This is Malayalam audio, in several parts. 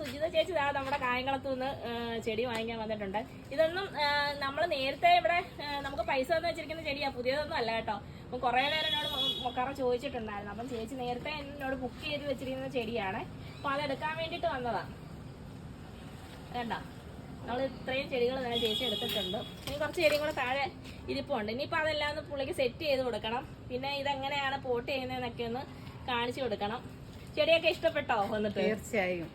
സുജിത ചേച്ചി നമ്മുടെ കായംകുളത്തുനിന്ന് ചെടി വാങ്ങിക്കാൻ വന്നിട്ടുണ്ട്. ഇതൊന്നും നമ്മൾ നേരത്തെ ഇവിടെ നമുക്ക് പൈസ തന്നു വെച്ചിരിക്കുന്ന ചെടിയാ, പുതിയതൊന്നും അല്ല കേട്ടോ. അപ്പം കുറേ നേരം എന്നോട് മൊക്കാറ ചോദിച്ചിട്ടുണ്ടായിരുന്നു. അപ്പം ചേച്ചി നേരത്തെ എന്നോട് ബുക്ക് ചെയ്ത് വെച്ചിരിക്കുന്ന ചെടിയാണ്. അപ്പം അതെടുക്കാൻ വേണ്ടിയിട്ട് വന്നതാണ്. വേണ്ട, നമ്മൾ ഇത്രയും ചെടികൾ തന്നെ ചേച്ചി എടുത്തിട്ടുണ്ട്. ഇനി കുറച്ച് ചെടിയും കൂടെ താഴെ ഇരിപ്പുണ്ട്. ഇനിയിപ്പോൾ അതെല്ലാം ഒന്ന് പുള്ളിക്ക് സെറ്റ് ചെയ്ത് കൊടുക്കണം. പിന്നെ ഇതെങ്ങനെയാണ് പോട്ട് ചെയ്യുന്നതെന്നൊക്കെ ഒന്ന് കാണിച്ചു കൊടുക്കണം. ചെടിയൊക്കെ ഇഷ്ടപ്പെട്ടോ വന്നിട്ട്? തീർച്ചയായും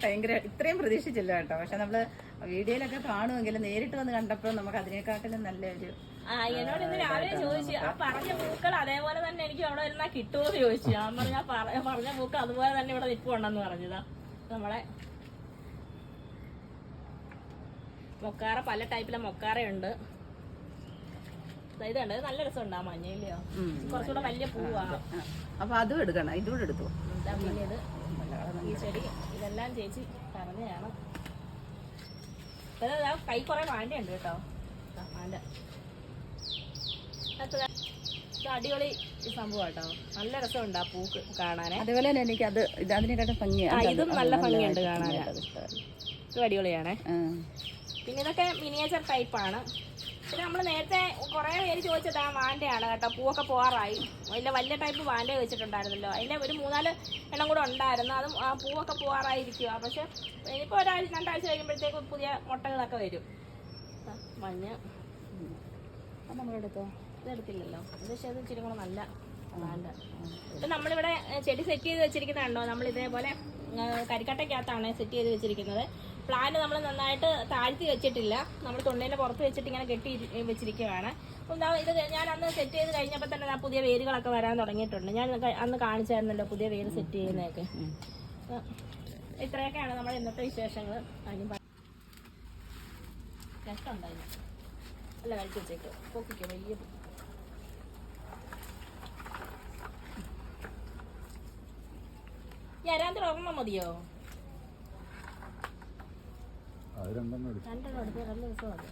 ഭയങ്കര ഇത്രയും പ്രതീക്ഷിച്ചില്ല കേട്ടോ. പക്ഷെ നമ്മള് വീഡിയോയിലൊക്കെ കാണുമെങ്കിലും നേരിട്ട് വന്ന് കണ്ടപ്പോൾ നമുക്ക് അതിനെക്കാട്ടിലും നല്ലൊരു എന്നോട് ഇന്ന് രാവിലെ ചോദിച്ചു, ആ പറഞ്ഞ പൂക്കൾ അതേപോലെ തന്നെ എനിക്ക് അവിടെ വരുന്ന കിട്ടുമെന്ന് ചോദിച്ചു. ഞാൻ പറഞ്ഞ പൂക്കൾ അതുപോലെ തന്നെ ഇവിടെ നിൽപ്പുണ്ടെന്ന് പറഞ്ഞതാ. നമ്മളെ മൊക്കാറ, പല ടൈപ്പിലെ മൊക്കാറയുണ്ട്. ഇതുണ്ട്, നല്ല രസമുണ്ട് ആ മഞ്ഞയിലെയോ, കുറച്ചുകൂടെ വലിയ പൂവാണ്. അപ്പൊ അതും എടുക്കണം, ഇതുകൂടെ എടുത്തു. പിന്നെ ഇത് ഈ ചെടി ഇതെല്ലാം ചേച്ചി പറഞ്ഞതാണ്. കൈ കുറെ വാണ്ടയുണ്ട് കേട്ടോ. വാണ്ട അടിപൊളി സംഭവം കേട്ടോ. നല്ല രസമുണ്ട് ആ പൂക്ക് കാണാന്. അതുപോലെ തന്നെ എനിക്ക് അത് അതിനെക്കാട്ടും ഭംഗിയാണ്. ഇതും നല്ല ഭംഗിയുണ്ട് കാണാൻ. ഇത് അടിപൊളിയാണേ. പിന്നെ ഇതൊക്കെ മിനിയേച്ചർ ടൈപ്പാണ്. പിന്നെ നമ്മൾ നേരത്തെ കുറേ പേര് ചോദിച്ചത് ആ വാണ്ടയാണ് കേട്ടോ. പൂവൊക്കെ പോകാറായി. അതിൻ്റെ വലിയ ടൈപ്പ് വാണ്ട വെച്ചിട്ടുണ്ടായിരുന്നല്ലോ. അതിൻ്റെ ഒരു 3-4 എണ്ണം കൂടെ ഉണ്ടായിരുന്നു. അതും ആ പൂവൊക്കെ പോകാറായിരിക്കുക. പക്ഷെ ഇനിയിപ്പോൾ 1-2 ആഴ്ച കഴിയുമ്പോഴത്തേക്ക് പുതിയ മുട്ടകളൊക്കെ വരും. മഞ്ഞ അത് നമ്മളെടുത്തോ? ഇതെടുത്തില്ലല്ലോ. ഇത് പക്ഷേ ഇത് ഇച്ചിരി കൂടെ നല്ല വാണ്ട. ഇപ്പം നമ്മളിവിടെ ചെടി സെറ്റ് ചെയ്ത് വെച്ചിരിക്കുന്നതുണ്ടോ, നമ്മൾ ഇതേപോലെ കരിക്കട്ടയ്ക്കകത്താണ് സെറ്റ് ചെയ്ത് വെച്ചിരിക്കുന്നത്. പ്ലാന്റ് നമ്മൾ നന്നായിട്ട് താഴ്ത്തി വെച്ചിട്ടില്ല. നമ്മൾ തൊണ്ടേൻ്റെ പുറത്ത് വെച്ചിട്ട് ഇങ്ങനെ കെട്ടി വെച്ചിരിക്കുകയാണ്. അപ്പം ഇത് ഞാൻ അന്ന് സെറ്റ് ചെയ്ത് കഴിഞ്ഞപ്പോൾ തന്നെ പുതിയ വേരുകളൊക്കെ വരാൻ തുടങ്ങിയിട്ടുണ്ട്. ഞാൻ അന്ന് കാണിച്ചായിരുന്നല്ലോ പുതിയ വേര് സെറ്റ് ചെയ്യുന്നതൊക്കെ. ഇത്രയൊക്കെയാണ് നമ്മുടെ ഇന്നത്തെ വിശേഷങ്ങൾ. അതിനും രസമുണ്ടായിരുന്നു. അല്ല, കഴിച്ച് വെച്ചേക്ക് പൊക്കിക്കോ. വലിയ ഞാനാന്ത് ഒരെണ്ണം മതിയോ? 2 എടുത്ത് നല്ല രസമാണ്.